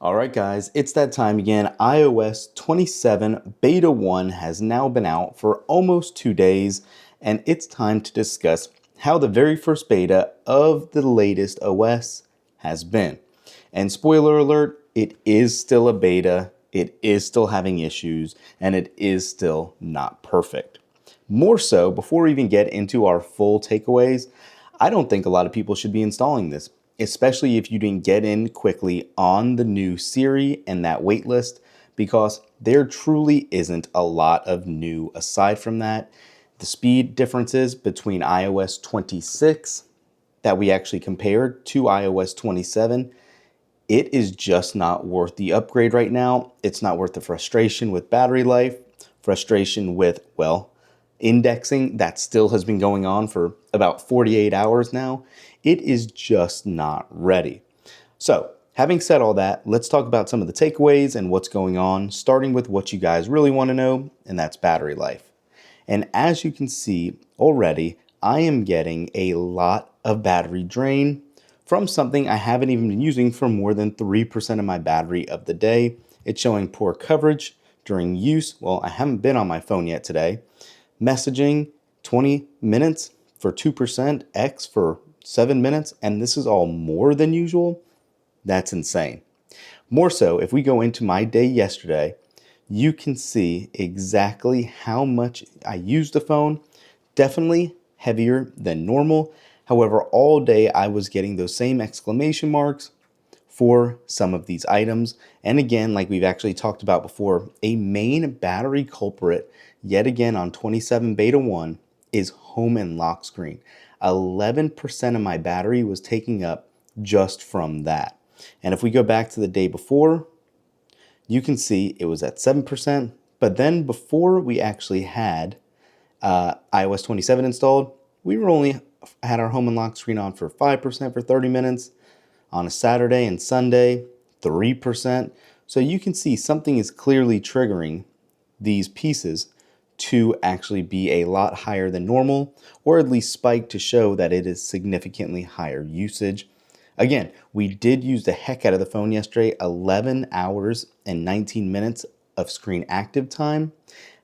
All right, guys, it's that time again. iOS 27 Beta 1 has now been out for almost 2 days, and it's time to discuss how the very first beta of the latest OS has been. And spoiler alert, it is still a beta, it is still having issues, and it is still not perfect. More so, before we even get into our full takeaways, I don't think a lot of people should be installing this, especially if you didn't get in quickly on the new Siri and that waitlist, because there truly isn't a lot of new aside from that. The speed differences between iOS 26 that we actually compared to iOS 27, it is just not worth the upgrade right now. It's not worth the frustration with battery life, frustration with, well, indexing that still has been going on for about 48 hours now. It is just not ready. So, having said all that, let's talk about some of the takeaways and what's going on, starting with what you guys really want to know, and that's battery life. And as you can see already, I am getting a lot of battery drain from something I haven't even been using for more than 3% of my battery of the day. It's showing poor coverage during use. Well, I haven't been on my phone yet today. Messaging 20 minutes for 2%, X for 7 minutes, and this is all more than usual. That's insane. More so, if we go into my day yesterday, you can see exactly how much I used the phone. Definitely heavier than normal. However, all day I was getting those same exclamation marks for some of these items. And again, like we've actually talked about before, a main battery culprit, yet again on 27 Beta 1, is home and lock screen. 11% of my battery was taking up just from that. And if we go back to the day before, you can see it was at 7%. But then before we actually had iOS 27 installed, we were only had our home and lock screen on for 5% for 30 minutes. On a Saturday and Sunday, 3%. So you can see something is clearly triggering these pieces to actually be a lot higher than normal, or at least spike to show that it is significantly higher usage. Again, we did use the heck out of the phone yesterday, 11 hours and 19 minutes of screen active time,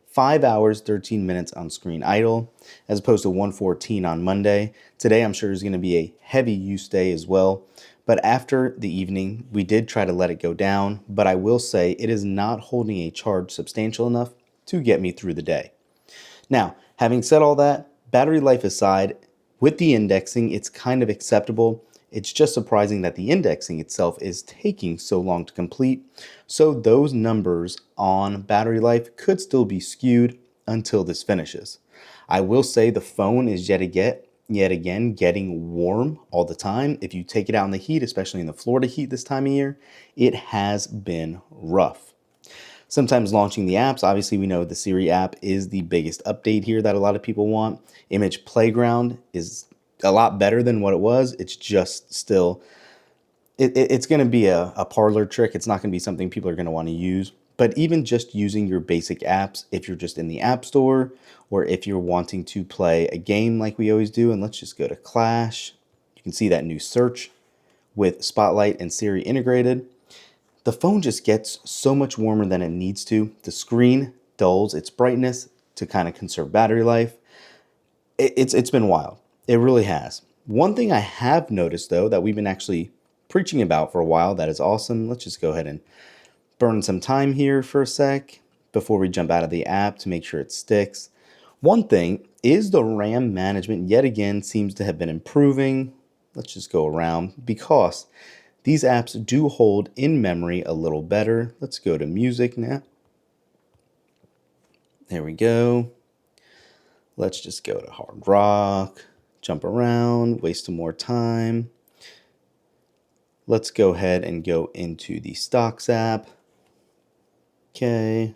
5 hours, 13 minutes on screen idle, as opposed to 114 on Monday. Today, I'm sure is going to be a heavy use day as well. But after the evening, we did try to let it go down, but I will say it is not holding a charge substantial enough to get me through the day. Now, having said all that, battery life aside, with the indexing, it's kind of acceptable. It's just surprising that the indexing itself is taking so long to complete. So those numbers on battery life could still be skewed until this finishes. I will say the phone is yet again getting warm all the time. If you take it out in the heat, especially in the Florida heat this time of year, it has been rough. Sometimes launching the apps, obviously we know the Siri app is the biggest update here that a lot of people want. Image Playground is a lot better than what it was. It's just still, it's going to be a parlor trick. It's not going to be something people are going to want to use. But even just using your basic apps, if you're just in the App Store, or if you're wanting to play a game like we always do, and let's just go to Clash. You can see that new search with Spotlight and Siri integrated. The phone just gets so much warmer than it needs to. The screen dulls its brightness to kind of conserve battery life. It's been wild. It really has. One thing I have noticed, though, that we've been actually preaching about for a while that is awesome. Let's just go ahead and burn some time here for a sec before we jump out of the app to make sure it sticks. One thing is the RAM management yet again seems to have been improving. Let's just go around because these apps do hold in memory a little better. Let's go to music now. There we go. Let's just go to hard rock, jump around, waste some more time. Let's go ahead and go into the stocks app. Okay.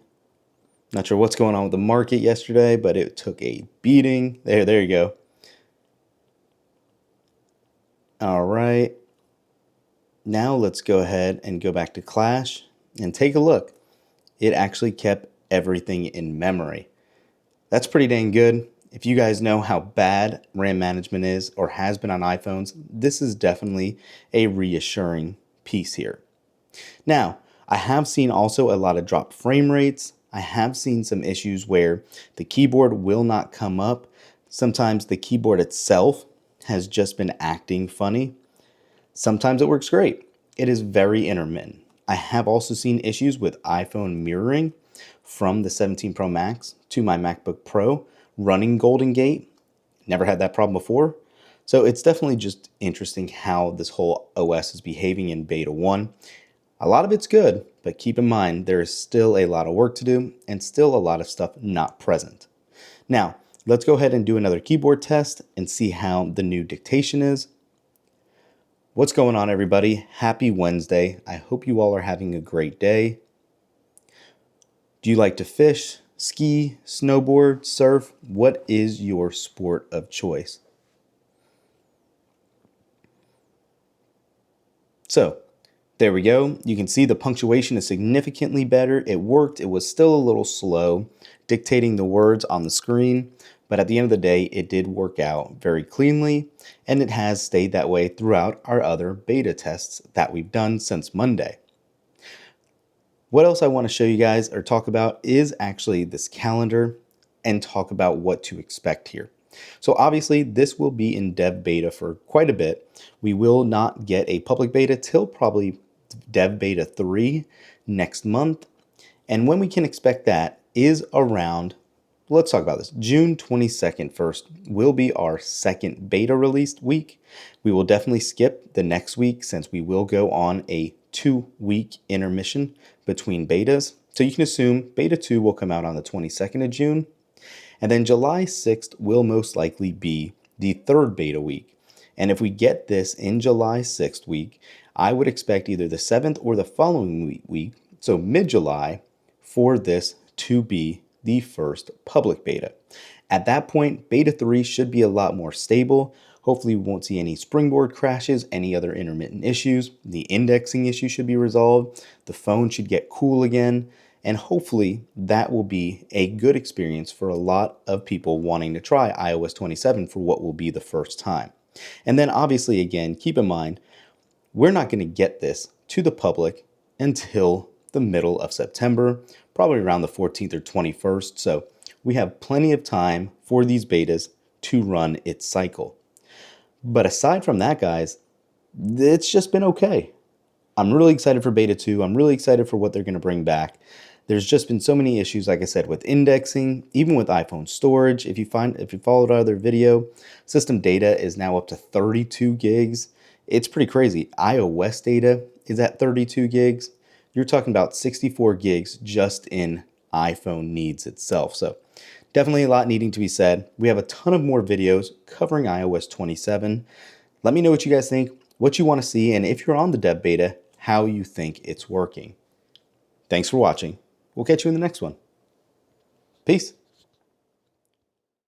Not sure what's going on with the market yesterday, but it took a beating. There you go. All right. Now let's go ahead and go back to Clash and take a look. It actually kept everything in memory. That's pretty dang good. If you guys know how bad RAM management is or has been on iPhones, this is definitely a reassuring piece here. Now, I have seen also a lot of dropped frame rates. I have seen some issues where the keyboard will not come up. Sometimes the keyboard itself has just been acting funny. Sometimes it works great. It is very intermittent. I have also seen issues with iPhone mirroring from the 17 Pro Max to my MacBook Pro running Golden Gate. Never had that problem before. So it's definitely just interesting how this whole OS is behaving in beta 1. A lot of it's good, but keep in mind there is still a lot of work to do and still a lot of stuff not present. Now, let's go ahead and do another keyboard test and see how the new dictation is. What's going on, everybody? Happy Wednesday. I hope you all are having a great day. Do you like to fish, ski, snowboard, surf? What is your sport of choice? So, there we go. You can see the punctuation is significantly better. It worked. It was still a little slow dictating the words on the screen, but at the end of the day, it did work out very cleanly, and it has stayed that way throughout our other beta tests that we've done since Monday. What else I want to show you guys or talk about is actually this calendar and talk about what to expect here. So obviously this will be in dev beta for quite a bit. We will not get a public beta till probably dev beta 3 next month. And when we can expect that is around, let's talk about this. June 22nd first will be our second beta released week. We will definitely skip the next week since we will go on a 2-week intermission between betas. So you can assume beta 2 will come out on the 22nd of June. And then July 6th will most likely be the third beta week. And if we get this in July 6th week, I would expect either the 7th or the following week, so mid-July, for this to be the first public beta. At that point, beta 3 should be a lot more stable. Hopefully we won't see any springboard crashes, any other intermittent issues. The indexing issue should be resolved. The phone should get cool again. And hopefully that will be a good experience for a lot of people wanting to try iOS 27 for what will be the first time. And then obviously, again, keep in mind, we're not going to get this to the public until the middle of September, probably around the 14th or 21st. So we have plenty of time for these betas to run its cycle. But aside from that, guys, it's just been okay. I'm really excited for beta 2. I'm really excited for what they're going to bring back. There's just been so many issues, like I said, with indexing, even with iPhone storage. If you followed our other video, system data is now up to 32 gigs. It's pretty crazy. iOS data is at 32 gigs. You're talking about 64 gigs just in iPhone needs itself. So definitely a lot needing to be said. We have a ton of more videos covering iOS 27. Let me know what you guys think, what you want to see, and if you're on the dev beta, how you think it's working. Thanks for watching. We'll catch you in the next one. Peace.